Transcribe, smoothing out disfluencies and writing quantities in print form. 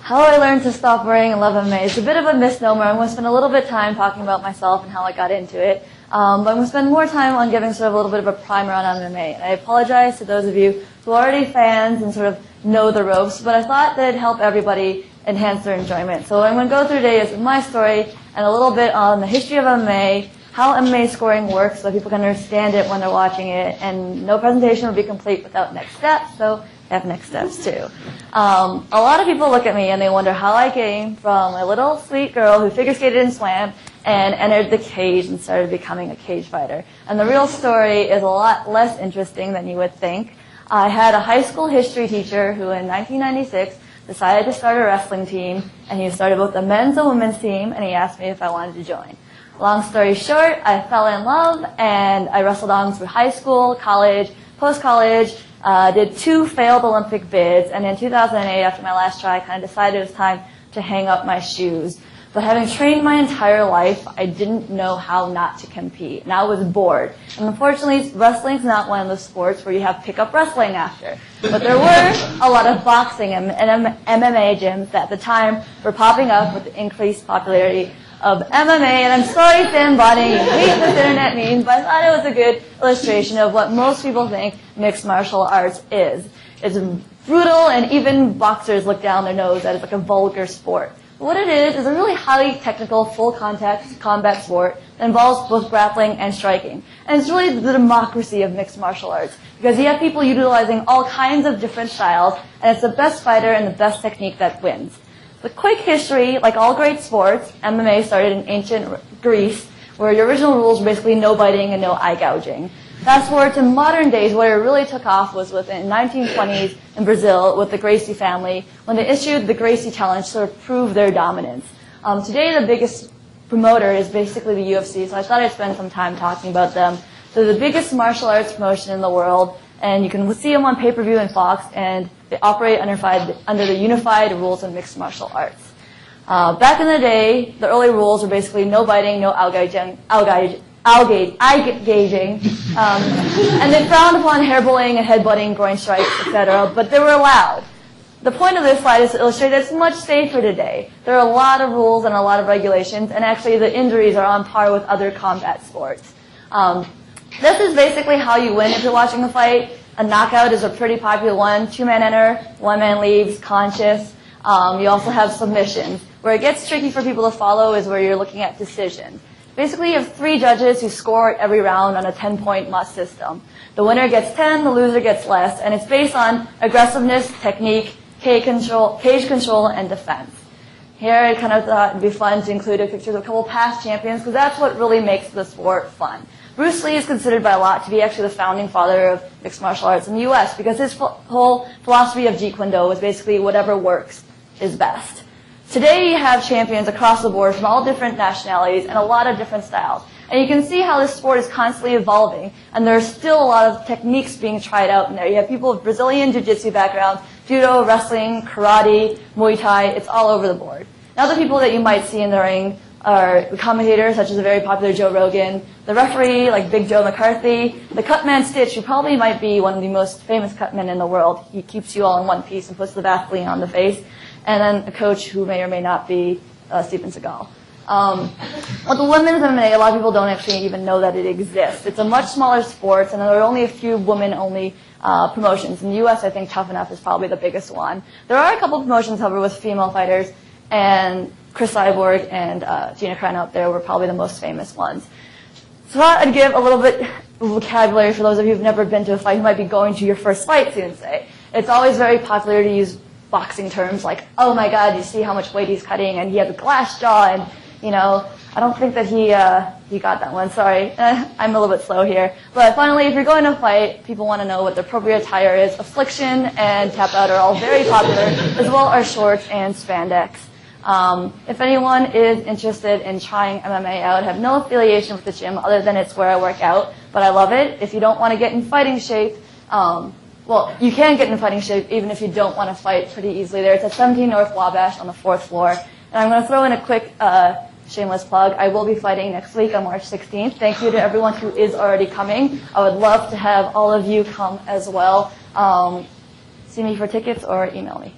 How I learned to stop worrying and love MMA is a bit of a misnomer. I'm going to spend a little bit of time talking about myself and how I got into it. But I'm going to spend more time on giving sort of a little bit of a primer on MMA. And I apologize to those of you who are already fans and sort of know the ropes, but I thought that it'd help everybody enhance their enjoyment. So what I'm going to go through today is my story and a little bit on the history of MMA, how MMA scoring works so that people can understand it when they're watching it, and no presentation would be complete without next steps, so I have next steps too. A lot of people look at me and they wonder how I came from a little sweet girl who figure skated and swam and entered the cage and started becoming a cage fighter. And the real story is a lot less interesting than you would think. I had a high school history teacher who in 1996 decided to start a wrestling team, and he started both the men's and women's team, and he asked me if I wanted to join. Long story short, I fell in love, and I wrestled on through high school, college, post-college, did 2 failed Olympic bids, and in 2008, after my last try, I kind of decided it was time to hang up my shoes. But having trained my entire life, I didn't know how not to compete, and I was bored. And unfortunately, wrestling's not one of those sports where you have pick-up wrestling after. But there were a lot of boxing and MMA gyms that at the time were popping up with the increased popularity of MMA, and I'm sorry, Sam Bonnie, you hate this internet meme, but I thought it was a good illustration of what most people think mixed martial arts is. It's brutal, and even boxers look down their nose at it like a vulgar sport. But what it is a really highly technical, full-contact combat sport that involves both grappling and striking. And it's really the democracy of mixed martial arts, because you have people utilizing all kinds of different styles, and it's the best fighter and the best technique that wins. The quick history, like all great sports, MMA started in ancient Greece, where the original rules were basically no biting and no eye gouging. Fast forward to modern days, where it really took off was within the 1920s in Brazil with the Gracie family, when they issued the Gracie Challenge to sort of prove their dominance. Today, the biggest promoter is basically the UFC, so I thought I'd spend some time talking about them. They're the biggest martial arts promotion in the world, and you can see them on pay-per-view and Fox, and they operate under the unified rules of mixed martial arts. Back in the day, the early rules were basically no biting, no eye gauging, and they frowned upon hair bullying and headbutting, groin strikes, etc., but they were allowed. The point of this slide is to illustrate that it's much safer today. There are a lot of rules and a lot of regulations, and actually the injuries are on par with other combat sports. This is basically how you win if you're watching a fight. A knockout is a pretty popular one. 2-man enter, 1-man leaves, conscious. You also have submissions. Where it gets tricky for people to follow is where you're looking at decisions. Basically, you have 3 judges who score every round on a 10-point must system. The winner gets 10, the loser gets less, and it's based on aggressiveness, technique, cage control, and defense. Here, I kind of thought it'd be fun to include a picture of a couple past champions, because that's what really makes the sport fun. Bruce Lee is considered by a lot to be actually the founding father of mixed martial arts in the U.S. because his whole philosophy of Jeet Kune Do was basically whatever works is best. Today you have champions across the board from all different nationalities and a lot of different styles. And you can see how this sport is constantly evolving, and there's still a lot of techniques being tried out in there. You have people with Brazilian jiu-jitsu backgrounds, judo, wrestling, karate, Muay Thai, it's all over the board. Now the people that you might see in the ring are the commentators, such as the very popular Joe Rogan, the referee, like Big Joe McCarthy, the cutman Stitch, who probably might be one of the most famous cutmen in the world. He keeps you all in one piece and puts the Vaseline on the face. And then a coach who may or may not be Steven Seagal. With the women's MMA, a lot of people don't actually even know that it exists. It's a much smaller sport, and there are only a few women-only promotions. In the U.S., I think Tough Enough is probably the biggest one. There are a couple of promotions, however, with female fighters, and Chris Cyborg and Gina Carano up there were probably the most famous ones. So I thought I'd give a little bit of vocabulary for those of you who've never been to a fight who might be going to your first fight soon, say. It's always very popular to use boxing terms like, oh my god, you see how much weight he's cutting, and he has a glass jaw, and, you know, I don't think that he got that one, sorry. I'm a little bit slow here. But finally, if you're going to fight, people want to know what the appropriate attire is. Affliction and tap out are all very popular, as well as shorts and spandex. If anyone is interested in trying MMA out, I have no affiliation with the gym other than it's where I work out, but I love it. If you don't want to get in fighting shape, well, you can get in fighting shape even if you don't want to fight pretty easily there. It's at 17 North Wabash on the 4th floor. And I'm going to throw in a quick shameless plug. I will be fighting next week on March 16th. Thank you to everyone who is already coming. I would love to have all of you come as well. See me for tickets or email me.